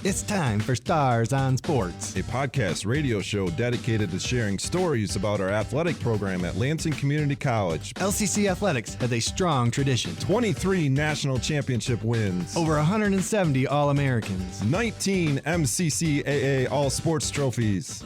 It's time for Stars on Sports, a podcast radio show dedicated to sharing stories about our athletic program at Lansing Community College. LCC Athletics has a strong tradition. 23 national championship wins. Over 170 All-Americans. 19 MCCAA All-Sports trophies.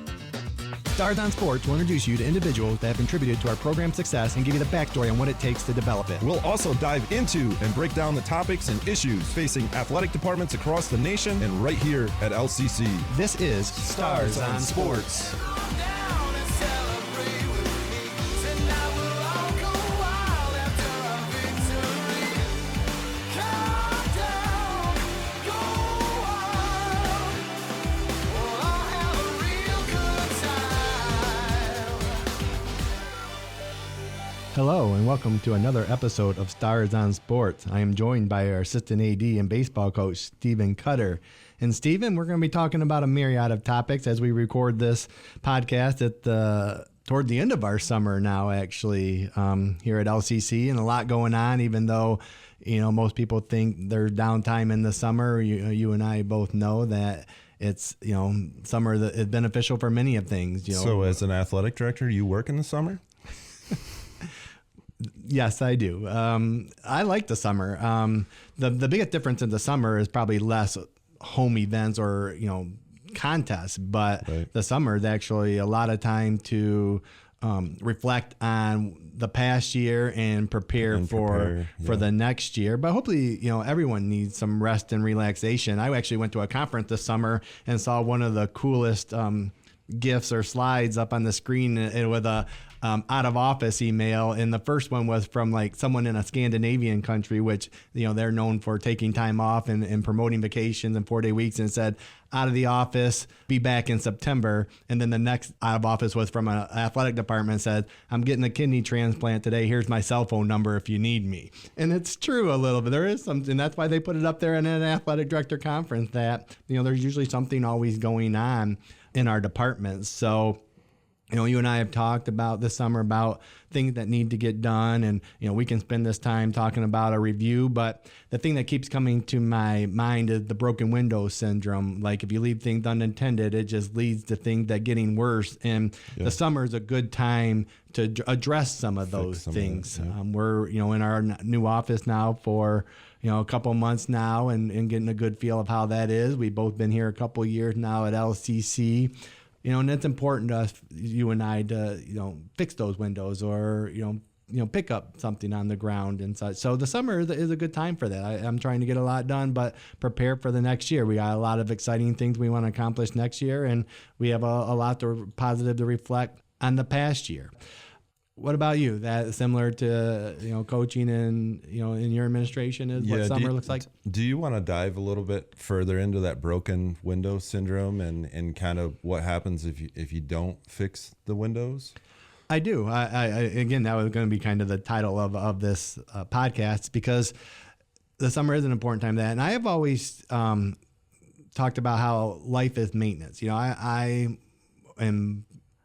Stars on Sports will introduce you to individuals that have contributed to our program's success and give you the backstory on what it takes to develop it. We'll also dive into and break down the topics and issues facing athletic departments across the nation and right here at LCC. This is Stars on Sports. Hello and welcome to another episode of Stars on Sports. I am joined by our assistant AD and baseball coach, Stephen Cutter. And Stephen, we're going to be talking about a myriad of topics as we record this podcast toward the end of our summer now, actually, here at LCC, and a lot going on, even though, most people think there's downtime in the summer. You and I both know that it's, summer is beneficial for many of things. So as an athletic director, you work in the summer? Yes, I do. I like the summer. The biggest difference in the summer is probably less home events or, contests, but right. The summer is actually a lot of time to reflect on the past year and prepare for the next year. But hopefully, everyone needs some rest and relaxation. I actually went to a conference this summer and saw one of the coolest GIFs or slides up on the screen with a out of office email, and the first one was from like someone in a Scandinavian country, which they're known for taking time off and promoting vacations and 4-day weeks, and said out of the office, be back in September. And then the next out of office was from an athletic department, said, I'm getting a kidney transplant today, here's my cell phone number if you need me. And it's true a little bit. There is something, that's why they put it up there in an athletic director conference, that there's usually something always going on in our departments. So you and I have talked about this summer about things that need to get done, and we can spend this time talking about a review, but the thing that keeps coming to my mind is the broken window syndrome. Like, if you leave things unintended, it just leads to things that getting worse, and the summer is a good time to address some of those things. We're in our new office now for a couple months now, and getting a good feel of how that is. We've both been here a couple years now at LCC. And it's important to us, you and I, to, fix those windows or, pick up something on the ground and such. So the summer is a good time for that. I'm trying to get a lot done, but prepare for the next year. We got a lot of exciting things we want to accomplish next year, and we have a lot positive to reflect on the past year. What about you? That similar to coaching and in your administration is what summer looks like? Do you want to dive a little bit further into that broken window syndrome and kind of what happens if you don't fix the windows? I do. I again, that was going to be kind of the title of this podcast, because the summer is an important time to that, and I have always talked about how life is maintenance.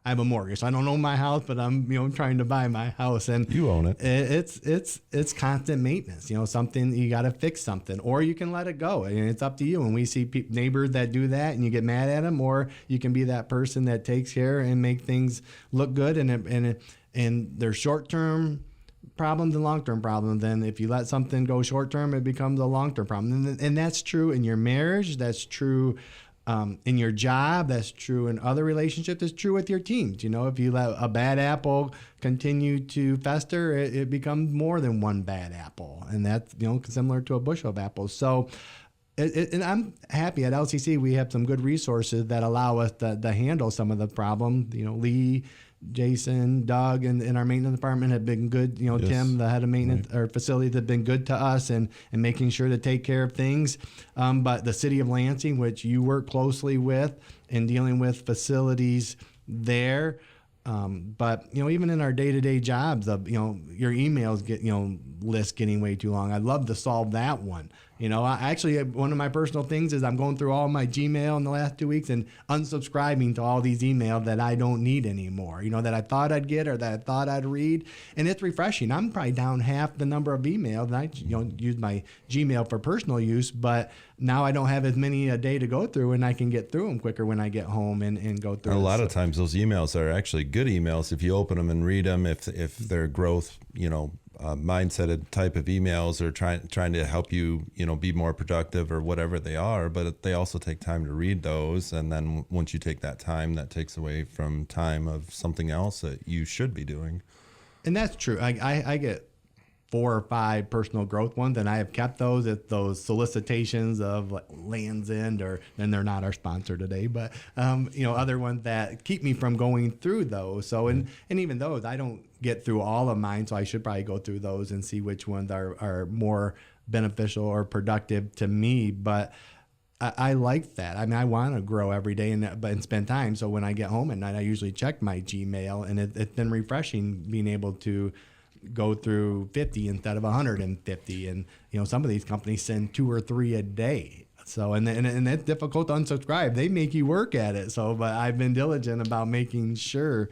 I have a mortgage, so I don't own my house, but I'm trying to buy my house, and you own it. It's constant maintenance. Something, you got to fix something, or you can let it go, and it's up to you. And we see neighbors that do that, and you get mad at them, or you can be that person that takes care and make things look good. And there's short-term problems and long-term problems. Then if you let something go short-term, it becomes a long-term problem, and that's true in your marriage. That's true. In your job, that's true in other relationships, it's true with your teams. If you let a bad apple continue to fester, it becomes more than one bad apple. And that's, similar to a bushel of apples. So, and I'm happy at LCC, we have some good resources that allow us to handle some of the problems. Lee, Jason, Doug, and our maintenance department have been good. Yes. Tim, the head of maintenance or facilities, have been good to us and making sure to take care of things. But the city of Lansing, which you work closely with in dealing with facilities there. But even in our day-to-day jobs, your emails get list getting way too long. I'd love to solve that one. One of my personal things is I'm going through all my Gmail in the last 2 weeks and unsubscribing to all these emails that I don't need anymore, that I thought I'd get or that I thought I'd read. And it's refreshing. I'm probably down half the number of emails. And I use my Gmail for personal use, but now I don't have as many a day to go through, and I can get through them quicker when I get home and go through. A lot of times those emails are actually good emails if you open them and read them, if they're growth, mindset type of emails, or trying to help you, be more productive or whatever they are. But they also take time to read those. And then once you take that time, that takes away from time of something else that you should be doing. And that's true. I get 4 or 5 personal growth ones, and I have kept those at those solicitations of like Land's End, and they're not our sponsor today, but other ones that keep me from going through those. So and even those, I don't get through all of mine, so I should probably go through those and see which ones are more beneficial or productive to me. But I like that. I mean, I want to grow every day and spend time. So when I get home at night, I usually check my Gmail, and it's been refreshing being able to go through 50 instead of 150. And, some of these companies send 2 or 3 a day. So, and it's difficult to unsubscribe. They make you work at it. So, but I've been diligent about making sure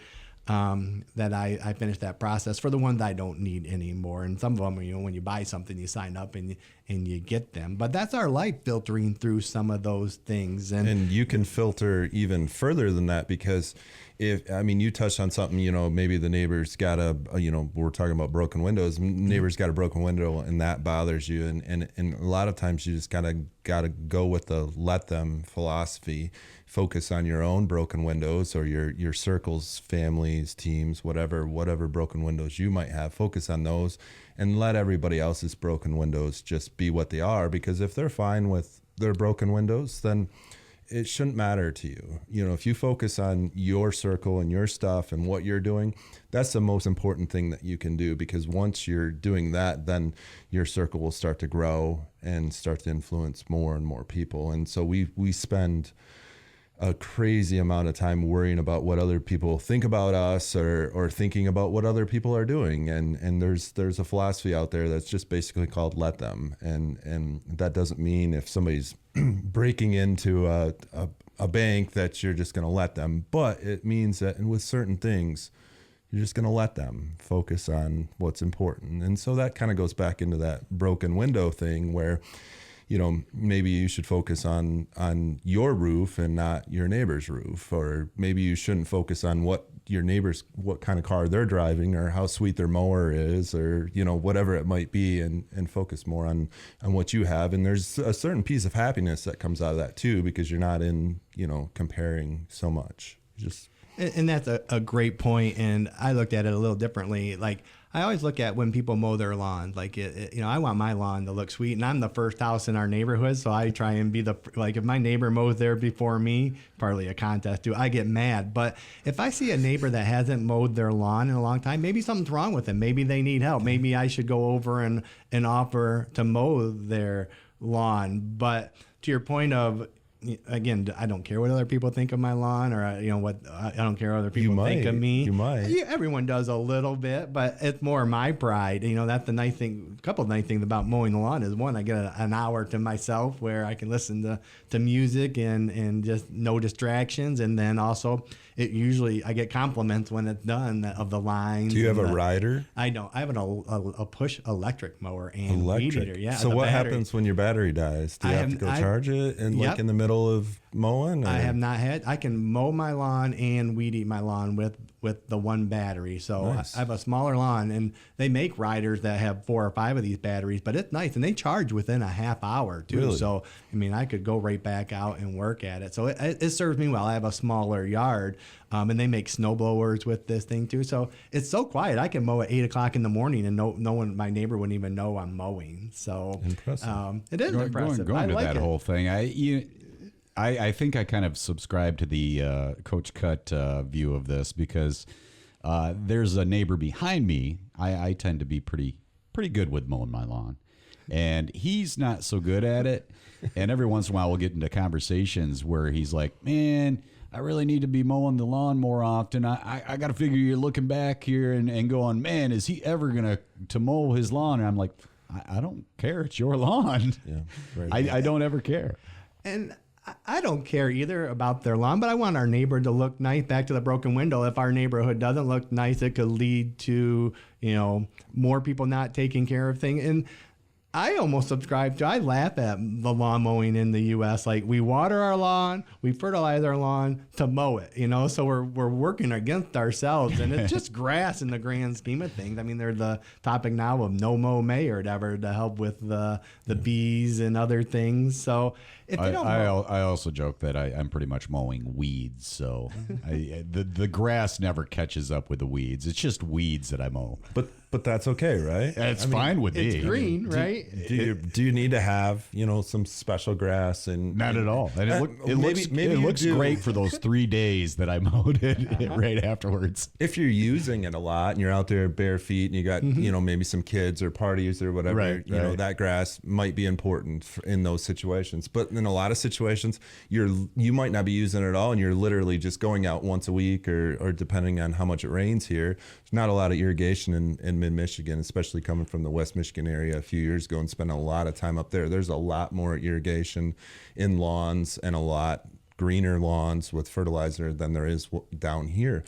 that I finish that process for the ones I don't need anymore. And some of them, when you buy something, you sign up and you get them. But that's our life, filtering through some of those things. And you can filter even further than that, because you touched on something, maybe the neighbor's got we're talking about broken windows, neighbor's got a broken window and that bothers you. And a lot of times you just got to go with the let them philosophy. Focus on your own broken windows, or your circles, families, teams, whatever broken windows you might have. Focus on those and let everybody else's broken windows just be what they are, because if they're fine with their broken windows, then it shouldn't matter to you. If you focus on your circle and your stuff and what you're doing, that's the most important thing that you can do, because once you're doing that, then your circle will start to grow and start to influence more and more people. And so we spend a crazy amount of time worrying about what other people think about us, or thinking about what other people are doing. And there's a philosophy out there that's just basically called let them. And that doesn't mean if somebody's breaking into a bank that you're just going to let them, but it means that, and with certain things, you're just going to let them focus on what's important. And so that kind of goes back into that broken window thing where, maybe you should focus on your roof and not your neighbor's roof, or maybe you shouldn't focus on what kind of car they're driving, or how sweet their mower is, or, whatever it might be, and focus more on what you have. And there's a certain piece of happiness that comes out of that too, because you're not in, comparing so much. And that's a great point. And I looked at it a little differently. Like, I always look at when people mow their lawn, like, I want my lawn to look sweet, and I'm the first house in our neighborhood. So I try and be if my neighbor mows there before me, partly a contest too, I get mad. But if I see a neighbor that hasn't mowed their lawn in a long time, maybe something's wrong with them. Maybe they need help. Maybe I should go over and offer to mow their lawn. But to your point of, again, I don't care what other people think of my lawn, or I don't care what other people think of me. You might. Yeah, everyone does a little bit, but it's more my pride. That's the nice thing. A couple of nice things about mowing the lawn is, one, I get an hour to myself where I can listen to music and just no distractions. And then also, I get compliments when it's done of the lines. Do you have a rider? I don't. I have a push electric mower and weed eater. Yeah. So what happens when your battery dies? Do you have to go charge it in the middle of mowing? Or? I have not had. I can mow my lawn and weed eat my lawn with the one battery. So nice. I have a smaller lawn, and they make riders that have 4 or 5 of these batteries, but it's nice, and they charge within a half hour too. Really? So I could go right back out and work at it. So it serves me well. I have a smaller yard, and they make snow blowers with this thing too. So it's so quiet. I can mow at 8 o'clock in the morning, and no one, my neighbor, wouldn't even know I'm mowing. So impressive. It is impressive. Going to that whole thing. I think I kind of subscribe to the Coach Cut view of this, because there's a neighbor behind me. I tend to be pretty good with mowing my lawn, and he's not so good at it. And every once in a while we'll get into conversations where he's like, man, I really need to be mowing the lawn more often. I got to figure you're looking back here and going, man, is he ever going to mow his lawn? And I'm like, I don't care. It's your lawn. Yeah, right. I don't ever care. And I don't care either about their lawn, but I want our neighbor to look nice. Back to the broken window. If our neighborhood doesn't look nice, it could lead to, more people not taking care of things. And I almost subscribe to, I laugh at the lawn mowing in the U.S. Like, we water our lawn, we fertilize our lawn to mow it, so we're working against ourselves, and it's just grass in the grand scheme of things. I mean, there's the topic now of no mow May or whatever to help with the bees and other things. So if they don't mow, I also joke that I'm pretty much mowing weeds, so the grass never catches up with the weeds. It's just weeds that I mow. But that's okay, right? It's fine with me. it's green, right? Do you need to have some special grass? And Not at all. And it looks great for those 3 days that I mowed it right afterwards. If you're using it a lot and you're out there bare feet and you got maybe some kids or parties or whatever, right. That grass might be important in those situations. But in a lot of situations, you might not be using it at all, and you're literally just going out once a week or depending on how much it rains here. There's not a lot of irrigation in mid-Michigan, especially coming from the West Michigan area a few years ago and spending a lot of time up there. There's a lot more irrigation in lawns and a lot greener lawns with fertilizer than there is down here.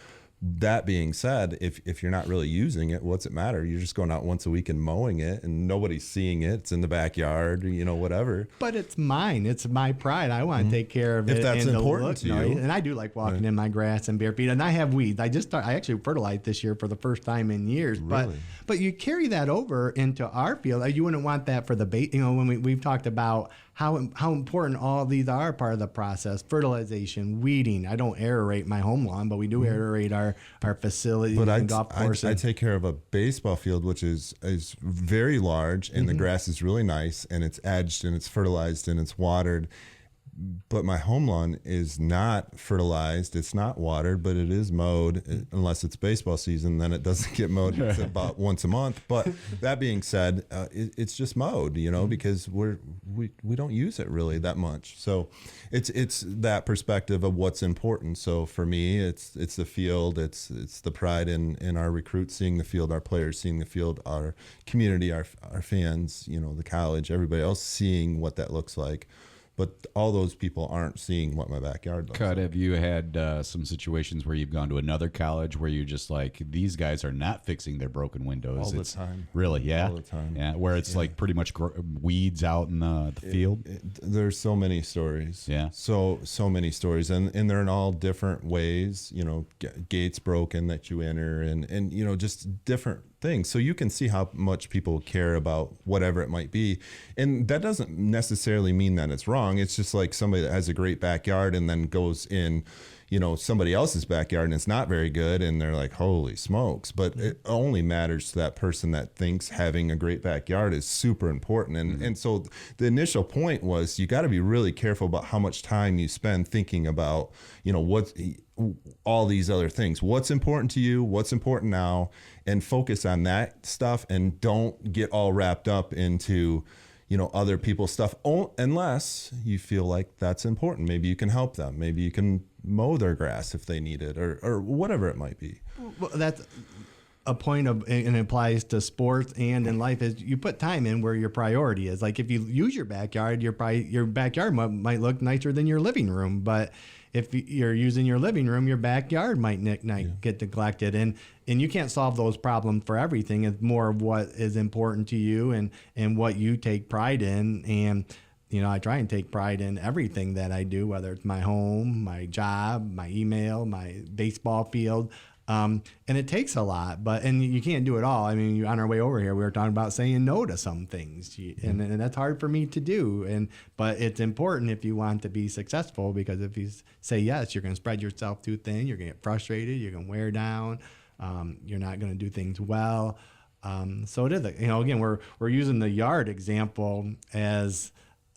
That being said, if you're not really using it, what's it matter? You're just going out once a week and mowing it, and nobody's seeing it. It's in the backyard, whatever. But it's mine. It's my pride. I want to take care of it. If that's and important to you. And I do like walking in my grass and bare feet. And I have weeds. I actually fertilized this year for the first time in years. Really? But you carry that over into our field. You wouldn't want that for the bait. When we've talked about how important all these are part of the process: fertilization, weeding. I don't aerate my home lawn, but we do aerate our facilities and golf courses. I take care of a baseball field, which is very large, and the grass is really nice, and it's edged, and it's fertilized, and it's watered. But my home lawn is not fertilized. It's not watered, but it is mowed. Unless it's baseball season, then it doesn't get mowed about once a month. But that being said, it's just mowed, because we don't use it really that much. So it's that perspective of what's important. So for me, it's the field. It's the pride in our recruits seeing the field, our players seeing the field, our community, our fans, the college, everybody else seeing what that looks like. But all those people aren't seeing what my backyard looks like. Have you had some situations where you've gone to another college where you're just like, these guys are not fixing their broken windows? All the time. Really, yeah? All the time. Yeah, where it's like pretty much weeds out in the field? There's so many stories. Yeah. So many stories. And they're in all different ways, gates broken that you enter and just different things. So you can see how much people care about whatever it might be. And that doesn't necessarily mean that it's wrong. It's just like somebody that has a great backyard and then goes in, somebody else's backyard and it's not very good. And they're like, holy smokes. But it only matters to that person that thinks having a great backyard is super important. And so the initial point was you got to be really careful about how much time you spend thinking about, what's all these other things. What's important to you? What's important now? And focus on that stuff and don't get all wrapped up into, other people's stuff unless you feel like that's important. Maybe you can help them. Maybe you can mow their grass if they need it or whatever it might be. Well, that's a point of, and it applies to sports and in life, is you put time in where your priority is. Like if you use your backyard, your backyard might look nicer than your living room, but if you're using your living room, your backyard might get neglected, and you can't solve those problems for everything. It's more of what is important to you and what you take pride in. And I try and take pride in everything that I do, whether it's my home, my job, my email, my baseball field. And it takes a lot, and you can't do it all. I mean, on our way over here, we were talking about saying no to some things, and that's hard for me to do. But it's important if you want to be successful, because if you say yes, you're going to spread yourself too thin. You're going to get frustrated. You're going to wear down. You're not going to do things well. So it is, again, we're using the yard example as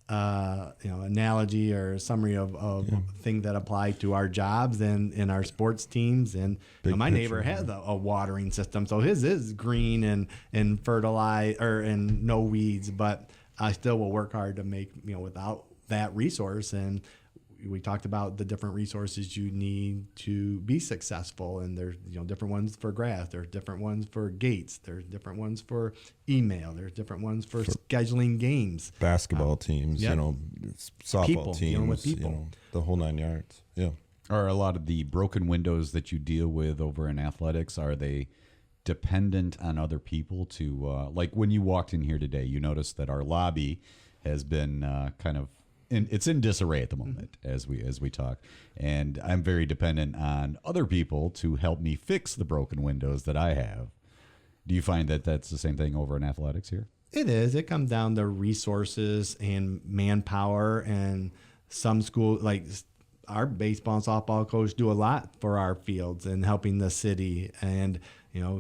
analogy or summary of things that apply to our jobs and in our sports teams. And my neighbor has a watering system, so his is green and fertilized and no weeds. But I still will work hard to make without that resource. And we talked about the different resources you need to be successful, and there's different ones for grass, there's different ones for gates, there's different ones for email, there's different ones for scheduling games, basketball teams, yep. Softball people, teams, dealing with people. The whole 9 yards. Yeah. Are a lot of the broken windows that you deal with over in athletics, are they dependent on other people to, like when you walked in here today, you noticed that our lobby has been it's in disarray at the moment as we talk, and I'm very dependent on other people to help me fix the broken windows that I have. Do you find that that's the same thing over in athletics here? It is. It comes down to resources and manpower, and some school, like our baseball and softball coach, do a lot for our fields and helping the city. And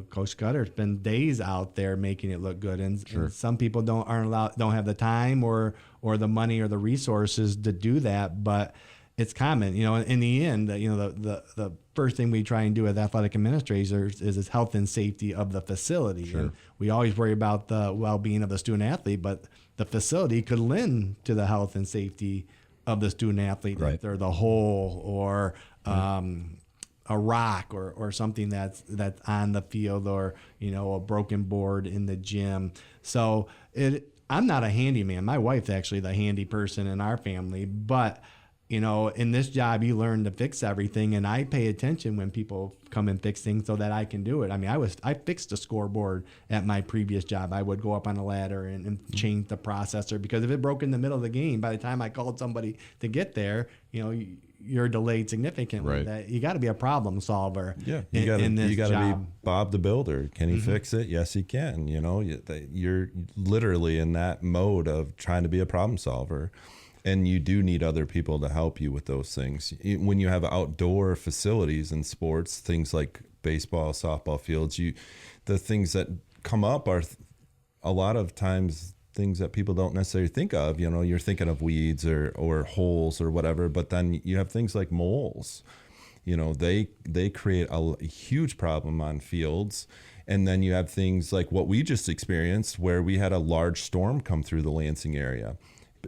Coach Cutter's been days out there making it look good, and some people don't have the time or the money or the resources to do that. But it's common, in the end, the first thing we try and do as athletic administrators is health and safety of the facility. Sure. And we always worry about the well-being of the student athlete, but the facility could lend to the health and safety of the student athlete, right. If they're the hole or a rock or something that's on the field, or a broken board in the gym. So I'm not a handyman. My wife's actually the handy person in our family, but in this job, you learn to fix everything, and I pay attention when people come and fix things so that I can do it. I mean, I fixed a scoreboard at my previous job. I would go up on a ladder and change the processor, because if it broke in the middle of the game, by the time I called somebody to get there, you're delayed significantly. Right. That you got to be a problem solver. Yeah, you got to be Bob the Builder. Can he fix it? Yes, he can. You're literally in that mode of trying to be a problem solver. And you do need other people to help you with those things. When you have outdoor facilities in sports, things like baseball, softball fields, the things that come up are a lot of times things that people don't necessarily think of. You're thinking of weeds or holes or whatever, but then you have things like moles. They create a huge problem on fields. And then you have things like what we just experienced, where we had a large storm come through the Lansing area.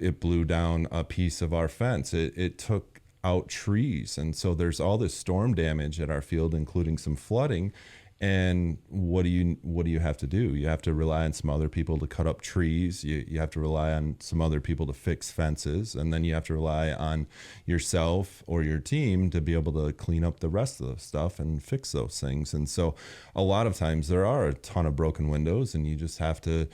It blew down a piece of our fence. It took out trees. And so there's all this storm damage at our field, including some flooding. And what do you have to do? You have to rely on some other people to cut up trees. You have to rely on some other people to fix fences. And then you have to rely on yourself or your team to be able to clean up the rest of the stuff and fix those things. And so a lot of times there are a ton of broken windows, and you just have to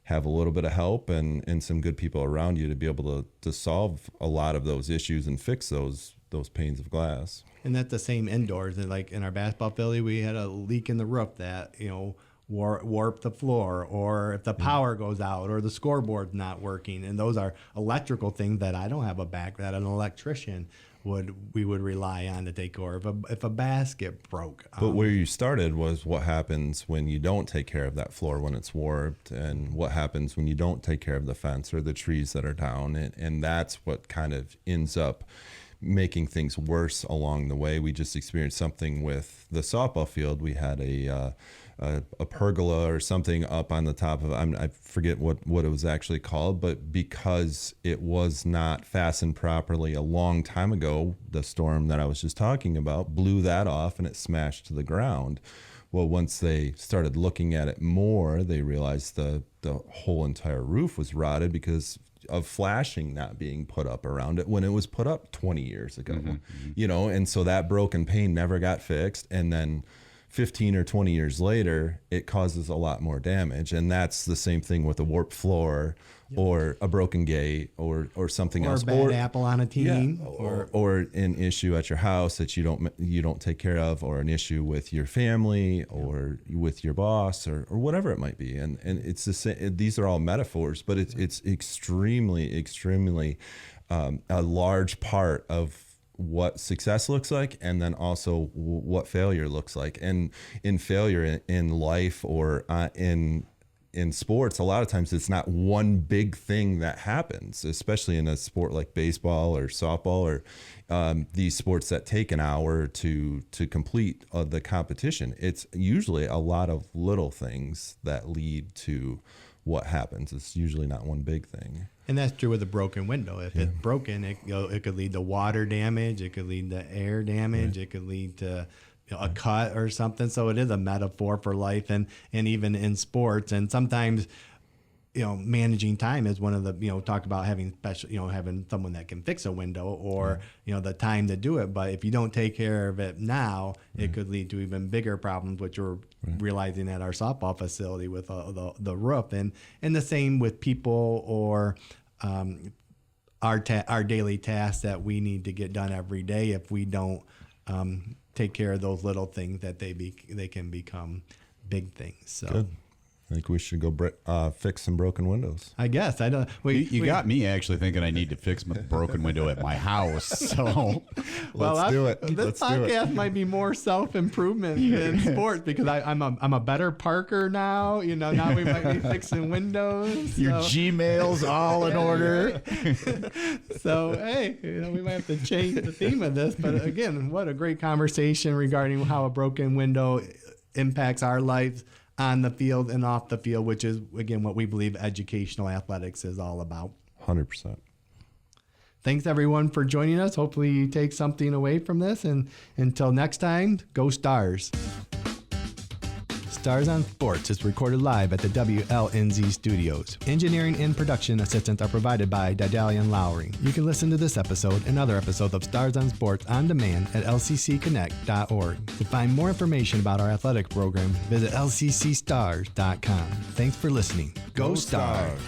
have a little bit of help and some good people around you to be able to solve a lot of those issues and fix those panes of glass. And that's the same indoors. And like in our basketball facility, we had a leak in the roof that, warped the floor, or if the power goes out or the scoreboard's not working. And those are electrical things that I don't have a back that an electrician we would rely on to take care of if a basket broke. But where you started was what happens when you don't take care of that floor when it's warped, and what happens when you don't take care of the fence or the trees that are down. And that's what kind of ends up making things worse along the way. We just experienced something with the softball field. We had a pergola or something up on the top of I forget what it was actually called, but because it was not fastened properly a long time ago, the storm that I was just talking about blew that off and it smashed to the ground. Well, once they started looking at it more, they realized the whole entire roof was rotted because of flashing not being put up around it when it was put up 20 years ago. And so that broken pane never got fixed, and then 15 or 20 years later, it causes a lot more damage. And that's the same thing with a warped floor, or a broken gate, or something else. Or a bad apple on a team. Yeah, or an issue at your house that you don't take care of, or an issue with your family, or with your boss, or whatever it might be. And it's the same. These are all metaphors, but it's extremely, extremely a large part of what success looks like, and then also what failure looks like. And in failure in life or in sports, a lot of times it's not one big thing that happens, especially in a sport like baseball or softball, or these sports that take an hour to complete the competition. It's usually a lot of little things that lead to what happens. It's usually not one big thing. And that's true with a broken window. If it's broken, it could lead to water damage. It could lead to air damage. It could lead to a cut or something. So it is a metaphor for life, and even in sports. And sometimes, managing time is one of the, talk about having special, having someone that can fix a window or, the time to do it. But if you don't take care of it now, it could lead to even bigger problems, which we're realizing at our softball facility with the roof. And the same with people or our daily tasks that we need to get done every day. If we don't take care of those little things, that they can become big things. So. Good. I think we should go fix some broken windows. I guess. I don't. You got me actually thinking I need to fix my broken window at my house. So let's do it. This podcast might be more self-improvement in sports because I'm a better parker now. Now we might be fixing windows. Your Gmail's all in order. So hey, we might have to change the theme of this. But again, what a great conversation regarding how a broken window impacts our lives on the field and off the field, which is, again, what we believe educational athletics is all about. 100%. Thanks, everyone, for joining us. Hopefully you take something away from this. And until next time, go Stars. Stars on Sports is recorded live at the WLNZ studios. Engineering and production assistance are provided by Didalian Lowry. You can listen to this episode and other episodes of Stars on Sports on demand at lccconnect.org. To find more information about our athletic program, visit lccstars.com. Thanks for listening. Go Stars!